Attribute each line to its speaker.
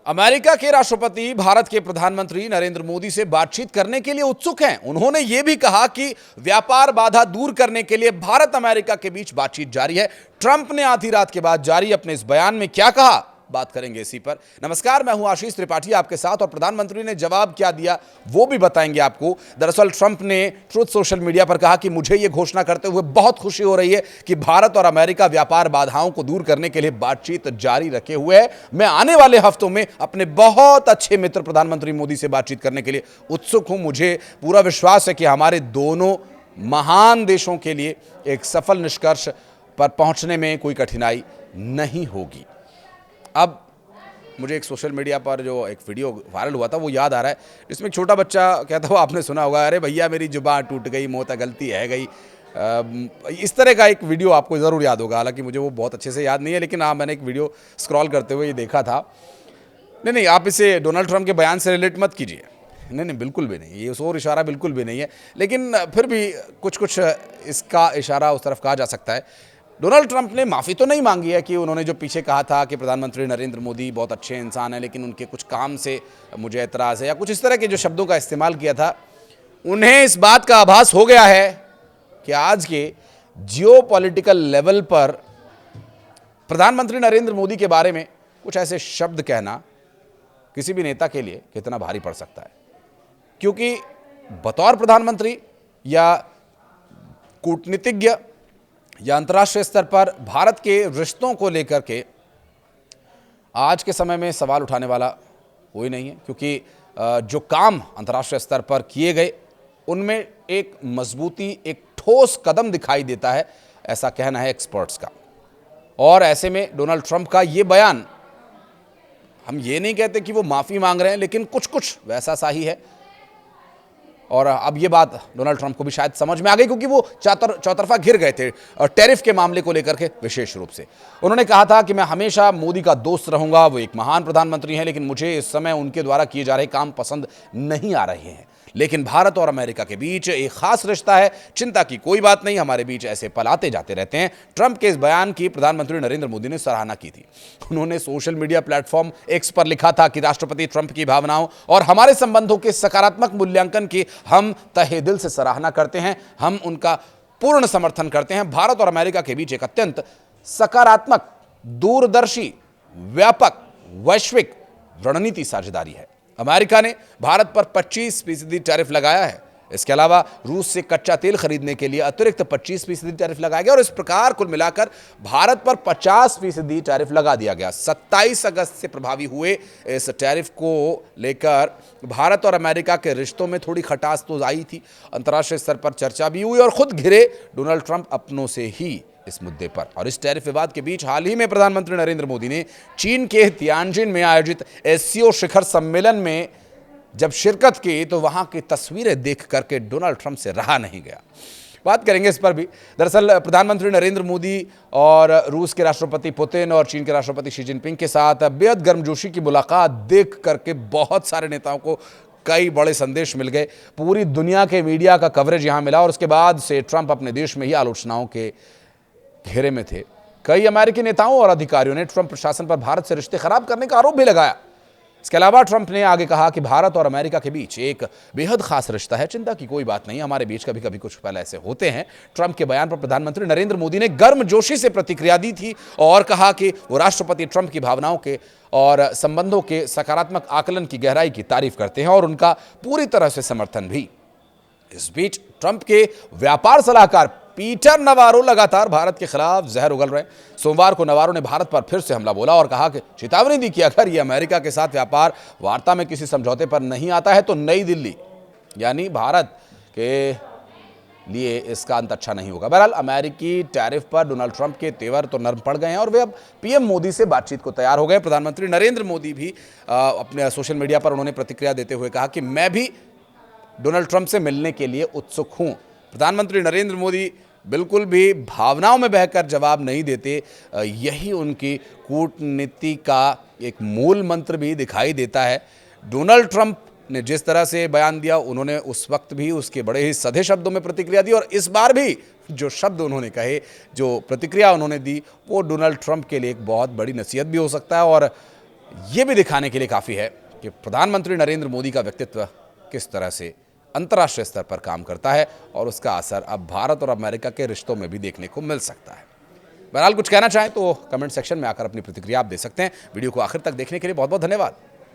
Speaker 1: America के राष्ट्रपति भारत के प्रधानमंत्री नरेंद्र मोदी से बातचीत करने के लिए उत्सुक हैं। उन्होंने यह भी कहा कि व्यापार बाधा दूर करने के लिए भारत अमेरिका के बीच बातचीत जारी है। ट्रंप ने आधी रात के बाद जारी अपने इस बयान में क्या कहा, बात करेंगे इसी पर। नमस्कार, मैं हूं आशीष त्रिपाठी आपके साथ, और प्रधानमंत्री ने जवाब क्या दिया वो भी बताएंगे आपको। दरअसल ट्रंप ने ट्रुथ सोशल मीडिया पर कहा कि मुझे ये घोषणा करते हुए बहुत खुशी हो रही है कि भारत और अमेरिका व्यापार बाधाओं को दूर करने के लिए बातचीत जारी रखे हुए है। मैं आने वाले हफ्तों में अपने बहुत अच्छे मित्र प्रधानमंत्री मोदी से बातचीत करने के लिए उत्सुक हूं। मुझे पूरा विश्वास है कि हमारे दोनों महान देशों के लिए एक सफल निष्कर्ष पर पहुंचने में कोई कठिनाई नहीं होगी। अब मुझे एक सोशल मीडिया पर जो एक वीडियो वायरल हुआ था वो याद आ रहा है, जिसमें एक छोटा बच्चा कहता हुआ आपने सुना होगा, अरे भैया मेरी जुबान टूट गई, मोता गलती है गई। इस तरह का एक वीडियो आपको ज़रूर याद होगा। हालांकि मुझे वो बहुत अच्छे से याद नहीं है, लेकिन हाँ, मैंने एक वीडियो स्क्रॉल करते हुए ये देखा था। नहीं, आप इसे डोनाल्ड ट्रंप के बयान से रिलेट मत कीजिए। नहीं, बिल्कुल भी नहीं, ये उस और इशारा बिल्कुल भी नहीं है, लेकिन फिर भी कुछ इसका इशारा उस तरफ कहा जा सकता है। डोनाल्ड ट्रंप ने माफ़ी तो नहीं मांगी है कि उन्होंने जो पीछे कहा था कि प्रधानमंत्री नरेंद्र मोदी बहुत अच्छे इंसान हैं, लेकिन उनके कुछ काम से मुझे एतराज़ है, या कुछ इस तरह के जो शब्दों का इस्तेमाल किया था। उन्हें इस बात का आभास हो गया है कि आज के जियोपॉलिटिकल लेवल पर प्रधानमंत्री नरेंद्र मोदी के बारे में कुछ ऐसे शब्द कहना किसी भी नेता के लिए कितना भारी पड़ सकता है। क्योंकि बतौर प्रधानमंत्री या कूटनीतिज्ञ या अंतर्राष्ट्रीय स्तर पर भारत के रिश्तों को लेकर के आज के समय में सवाल उठाने वाला कोई नहीं है, क्योंकि जो काम अंतर्राष्ट्रीय स्तर पर किए गए उनमें एक मजबूती, एक ठोस कदम दिखाई देता है, ऐसा कहना है एक्सपर्ट्स का। और ऐसे में डोनाल्ड ट्रंप का ये बयान, हम ये नहीं कहते कि वो माफ़ी मांग रहे हैं, लेकिन कुछ वैसा सा ही है। और अब ये बात डोनाल्ड ट्रंप को भी शायद समझ में आ गई, क्योंकि वो चौतरफा घिर गए थे टैरिफ के मामले को लेकर के। विशेष रूप से उन्होंने कहा था कि मैं हमेशा मोदी का दोस्त रहूंगा, वो एक महान प्रधानमंत्री हैं, लेकिन मुझे इस समय उनके द्वारा किए जा रहे काम पसंद नहीं आ रहे हैं। लेकिन भारत और अमेरिका के बीच एक खास रिश्ता है, चिंता की कोई बात नहीं, हमारे बीच ऐसे पल आते जाते रहते हैं। ट्रंप के इस बयान की प्रधानमंत्री नरेंद्र मोदी ने सराहना की थी। उन्होंने सोशल मीडिया प्लेटफॉर्म एक्स पर लिखा था कि राष्ट्रपति ट्रंप की भावनाओं और हमारे संबंधों के सकारात्मक मूल्यांकन की हम तहे दिल से सराहना करते हैं, हम उनका पूर्ण समर्थन करते हैं। भारत और अमेरिका के बीच एक अत्यंत सकारात्मक, दूरदर्शी, व्यापक, वैश्विक रणनीति साझेदारी है। अमेरिका ने भारत पर 25% टैरिफ लगाया है। इसके अलावा रूस से कच्चा तेल खरीदने के लिए अतिरिक्त 25% टैरिफ लगाया गया, और इस प्रकार कुल मिलाकर भारत पर 50% टैरिफ लगा दिया गया। 27 अगस्त से प्रभावी हुए इस टैरिफ को लेकर भारत और अमेरिका के रिश्तों में थोड़ी खटास तो आई थी, अंतर्राष्ट्रीय स्तर पर चर्चा भी हुई, और खुद घिरे डोनाल्ड ट्रंप अपनों से ही इस मुद्दे पर। और इस टैरिफ विवाद के बीच हाल ही में प्रधानमंत्री नरेंद्र मोदी ने चीन के तियानजिन में आयोजित एससीओ शिखर सम्मेलन में जब शिरकत की, तो वहां की तस्वीरें देख करके डोनाल्ड ट्रंप से रहा नहीं गया। बात करेंगे इस पर भी। दरअसल प्रधानमंत्री नरेंद्र मोदी और रूस के राष्ट्रपति पुतिन और चीन के राष्ट्रपति शी जिनपिंग के साथ बेहद गर्मजोशी की मुलाकात देख करके बहुत सारे नेताओं को कई बड़े संदेश मिल गए। पूरी दुनिया के मीडिया का कवरेज यहां मिला, और उसके बाद से ट्रंप अपने देश में ही आलोचनाओं के घेरे में थे। कई अमेरिकी नेताओं और अधिकारियों ने ट्रंप प्रशासन पर भारत से रिश्ते खराब करने का आरोप भी लगाया। इसके अलावा ट्रंप ने आगे कहा कि भारत और अमेरिका के बीच एक बेहद खास रिश्ता है, चिंता की कोई बात नहीं, हमारे बीच कभी कभी कुछ पल ऐसे होते हैं। ट्रंप के बयान पर प्रधानमंत्री नरेंद्र मोदी ने गर्मजोशी से प्रतिक्रिया दी थी और कहा कि वो राष्ट्रपति ट्रंप की भावनाओं के और संबंधों के सकारात्मक आकलन की गहराई की तारीफ करते हैं, और उनका पूरी तरह से समर्थन भी। इस बीच ट्रंप के व्यापार सलाहकार पीटर नवारो लगातार भारत के खिलाफ जहर उगल रहे हैं। सोमवार को नवारो ने भारत पर फिर से हमला बोला और कहा कि चेतावनी दी कि अगर ये अमेरिका के साथ व्यापार वार्ता में किसी समझौते पर नहीं आता है तो नई दिल्ली यानी भारत के लिए इसका अंत अच्छा नहीं होगा। बहरहाल अमेरिकी टैरिफ पर डोनाल्ड ट्रंप के तेवर तो नरम पड़ गए हैं, और वे अब पीएम मोदी से बातचीत को तैयार हो गए। प्रधानमंत्री नरेंद्र मोदी भी अपने सोशल मीडिया पर उन्होंने प्रतिक्रिया देते हुए कहा कि मैं भी डोनाल्ड ट्रंप से मिलने के लिए उत्सुक हूं। प्रधानमंत्री नरेंद्र मोदी बिल्कुल भी भावनाओं में बहकर जवाब नहीं देते, यही उनकी कूटनीति का एक मूल मंत्र भी दिखाई देता है। डोनाल्ड ट्रंप ने जिस तरह से बयान दिया, उन्होंने उस वक्त भी उसके बड़े ही सधे शब्दों में प्रतिक्रिया दी, और इस बार भी जो शब्द उन्होंने कहे, जो प्रतिक्रिया उन्होंने दी, वो डोनाल्ड ट्रंप के लिए एक बहुत बड़ी नसीहत भी हो सकता है। और ये भी दिखाने के लिए काफ़ी है कि प्रधानमंत्री नरेंद्र मोदी का व्यक्तित्व किस तरह से अंतर्राष्ट्रीय स्तर पर काम करता है और उसका असर अब भारत और अमेरिका के रिश्तों में भी देखने को मिल सकता है। बहरहाल कुछ कहना चाहें तो कमेंट सेक्शन में आकर अपनी प्रतिक्रिया आप दे सकते हैं। वीडियो को आखिर तक देखने के लिए बहुत बहुत धन्यवाद।